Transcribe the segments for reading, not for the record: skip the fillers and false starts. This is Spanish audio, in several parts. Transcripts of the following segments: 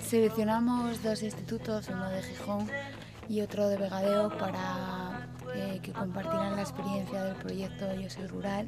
Seleccionamos dos institutos, uno de Gijón y otro de Vegadeo, para que compartieran la experiencia del proyecto Yo Soy Rural.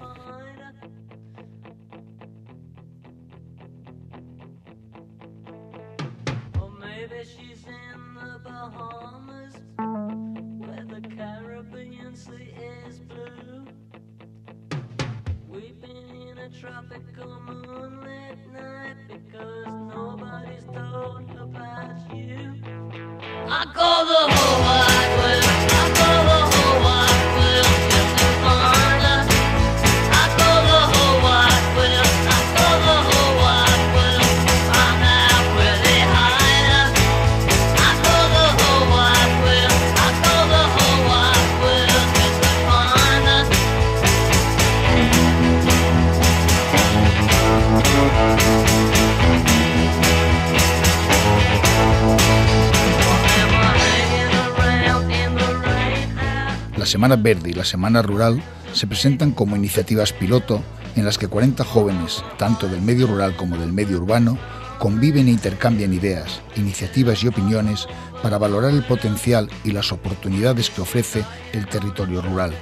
La Semana Verde y la Semana Rural se presentan como iniciativas piloto en las que 40 jóvenes, tanto del medio rural como del medio urbano, conviven e intercambian ideas, iniciativas y opiniones para valorar el potencial y las oportunidades que ofrece el territorio rural,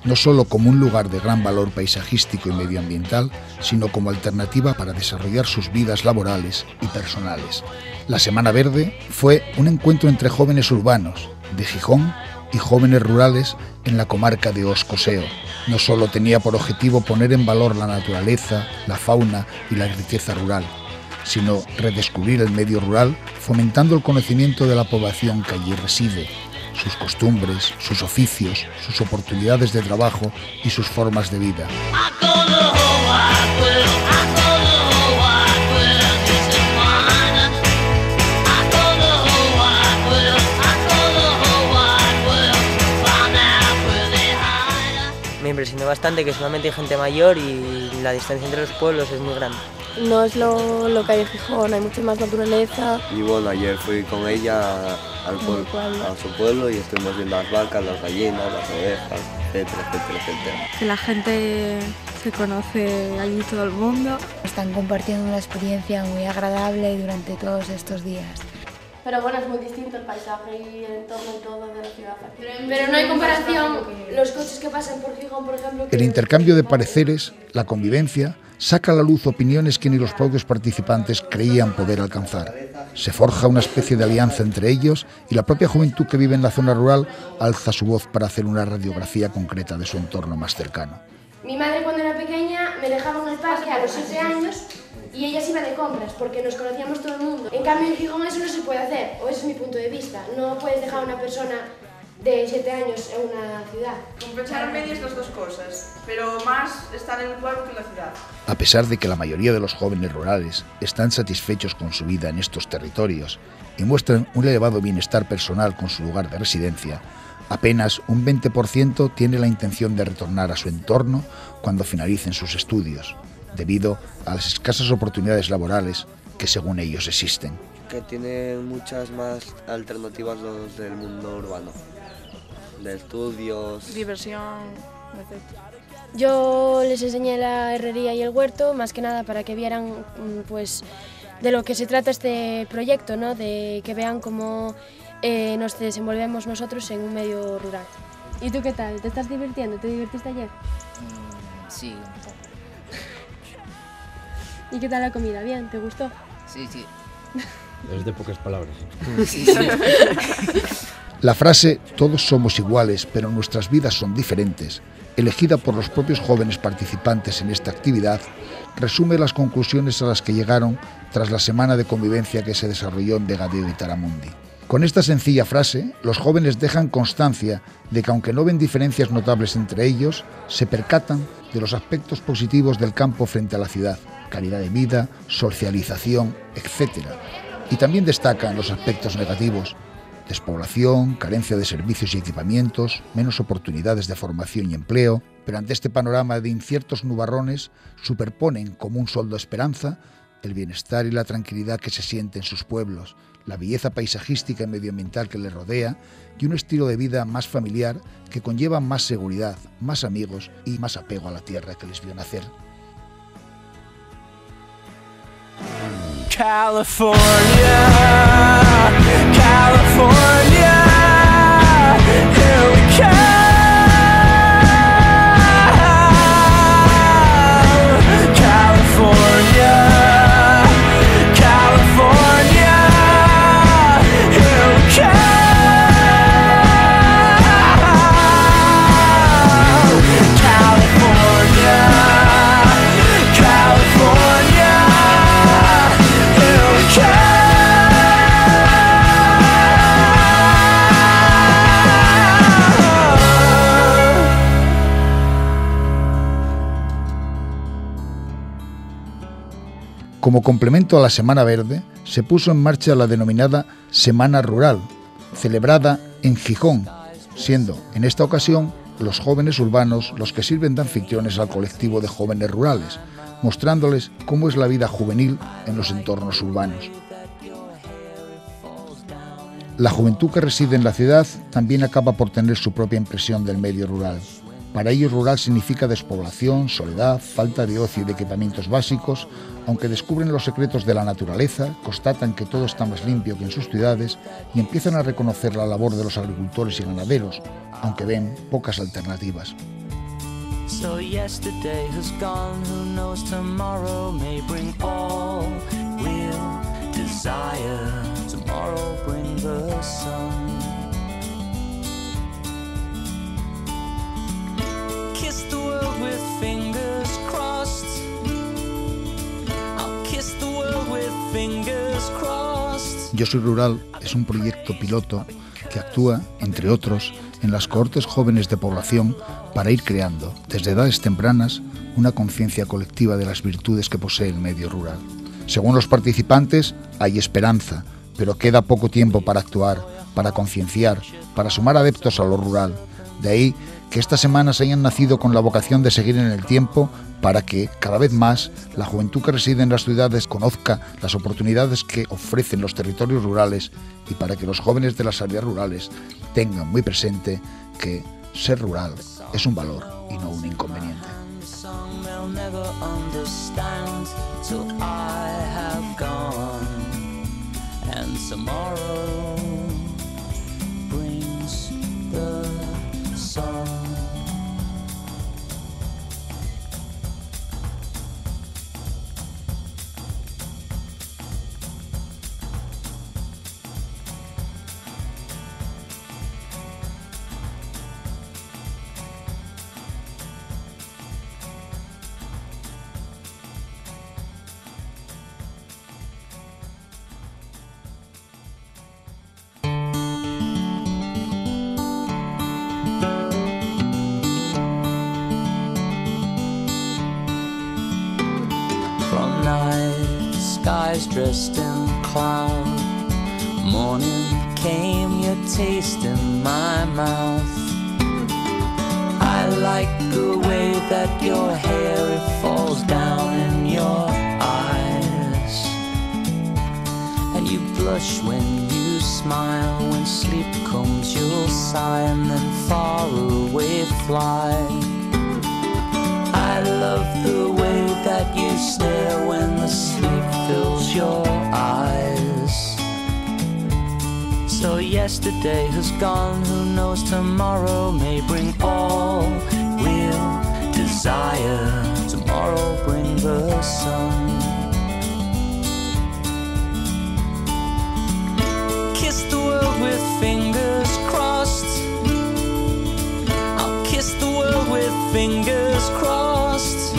no solo como un lugar de gran valor paisajístico y medioambiental, sino como alternativa para desarrollar sus vidas laborales y personales. La Semana Verde fue un encuentro entre jóvenes urbanos de Gijón y jóvenes rurales en la comarca de Os-Coseo. No solo tenía por objetivo poner en valor la naturaleza, la fauna y la riqueza rural, sino redescubrir el medio rural, fomentando el conocimiento de la población que allí reside, sus costumbres, sus oficios, sus oportunidades de trabajo y sus formas de vida. Me impresionó bastante que solamente hay gente mayor y la distancia entre los pueblos es muy grande. No es lo que hay en Gijón, hay mucha más naturaleza. Y bueno, ayer fui con ella a su pueblo y estuvimos viendo las vacas, las gallinas, las ovejas, etcétera, etcétera, etcétera. Que la gente se conoce allí todo el mundo. Están compartiendo una experiencia muy agradable durante todos estos días. Pero bueno, es muy distinto el paisaje y el entorno y todo de la ciudad. Pero no hay comparación, los coches que pasan por Gijón, por ejemplo... El intercambio de pareceres, la convivencia, saca a la luz opiniones que ni los propios participantes creían poder alcanzar. Se forja una especie de alianza entre ellos y la propia juventud que vive en la zona rural alza su voz para hacer una radiografía concreta de su entorno más cercano. Mi madre cuando era pequeña me dejaba en el parque a los 7 años y ella se iba de compras porque nos conocíamos todo el mundo. En cambio en Gijón eso no se puede hacer, o ese es mi punto de vista. No puedes dejar a una persona de 7 años en una ciudad. Compensar medias las dos cosas, pero más estar en el pueblo que en la ciudad. A pesar de que la mayoría de los jóvenes rurales están satisfechos con su vida en estos territorios y muestran un elevado bienestar personal con su lugar de residencia, apenas un 20% tiene la intención de retornar a su entorno cuando finalicen sus estudios, debido a las escasas oportunidades laborales que según ellos existen. Que tienen muchas más alternativas los del mundo urbano, de estudios, diversión, etc. Yo les enseñé la herrería y el huerto, más que nada para que vieran pues, de lo que se trata este proyecto, ¿no? De que vean cómo nos desenvolvemos nosotros en un medio rural. ¿Y tú qué tal? ¿Te estás divirtiendo? ¿Te divertiste ayer? Sí, un poco. ¿Y qué tal la comida? ¿Bien? ¿Te gustó? Sí. Es de pocas palabras. Sí. La frase «todos somos iguales, pero nuestras vidas son diferentes», elegida por los propios jóvenes participantes en esta actividad, resume las conclusiones a las que llegaron tras la semana de convivencia que se desarrolló en Vegadeo y Taramundi. Con esta sencilla frase, los jóvenes dejan constancia de que aunque no ven diferencias notables entre ellos, se percatan de los aspectos positivos del campo frente a la ciudad, calidad de vida, socialización, etc. Y también destacan los aspectos negativos: despoblación, carencia de servicios y equipamientos, menos oportunidades de formación y empleo, Pero ante este panorama de inciertos nubarrones superponen como un sol de esperanza el bienestar y la tranquilidad que se siente en sus pueblos, la belleza paisajística y medioambiental que les rodea y un estilo de vida más familiar que conlleva más seguridad, más amigos y más apego a la tierra que les vio nacer. California, California, here we come. California, California, here we come. California, California, here we come. Como complemento a la Semana Verde, se puso en marcha la denominada Semana Rural, celebrada en Gijón, siendo, en esta ocasión, los jóvenes urbanos los que sirven de anfitriones al colectivo de jóvenes rurales, mostrándoles cómo es la vida juvenil en los entornos urbanos. La juventud que reside en la ciudad también acaba por tener su propia impresión del medio rural. Para ellos rural significa despoblación, soledad, falta de ocio y de equipamientos básicos, aunque descubren los secretos de la naturaleza, constatan que todo está más limpio que en sus ciudades y empiezan a reconocer la labor de los agricultores y ganaderos, aunque ven pocas alternativas. So yesterday has gone, who knows tomorrow may bring all we'll desire. Tomorrow bring the sun. Kiss the world with fingers crossed. I'll kiss the world with fingers crossed. Yo Soy Rural es un proyecto piloto que actúa, entre otros, en las cohortes jóvenes de población para ir creando, desde edades tempranas, una conciencia colectiva de las virtudes que posee el medio rural. Según los participantes, hay esperanza, pero queda poco tiempo para actuar, para concienciar, para sumar adeptos a lo rural. De ahí que estas semanas hayan nacido con la vocación de seguir en el tiempo para que, cada vez más, la juventud que reside en las ciudades conozca las oportunidades que ofrecen los territorios rurales y para que los jóvenes de las áreas rurales tengan muy presente que ser rural es un valor y no un inconveniente. Skies dressed in cloud. Morning came, your taste in my mouth. I like the way that your hair, it falls down in your eyes. And you blush when you smile. When sleep comes you'll sigh and then far away fly. I love the way that you stare when the sleep fills your eyes. So yesterday has gone, who knows tomorrow may bring all we'll desire. Tomorrow bring the sun. Kiss the world with fingers crossed. I'll kiss the world with fingers crossed.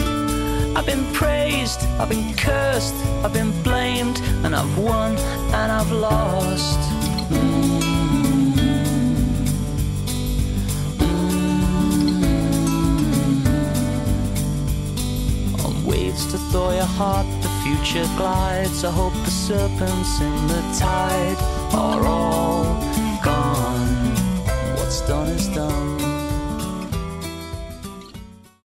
I've been praised, I've been cursed, I've been blamed, and I've won and I've lost. On waves to thaw your heart, the future glides. I hope the serpents in the tide are all gone. What's done is done.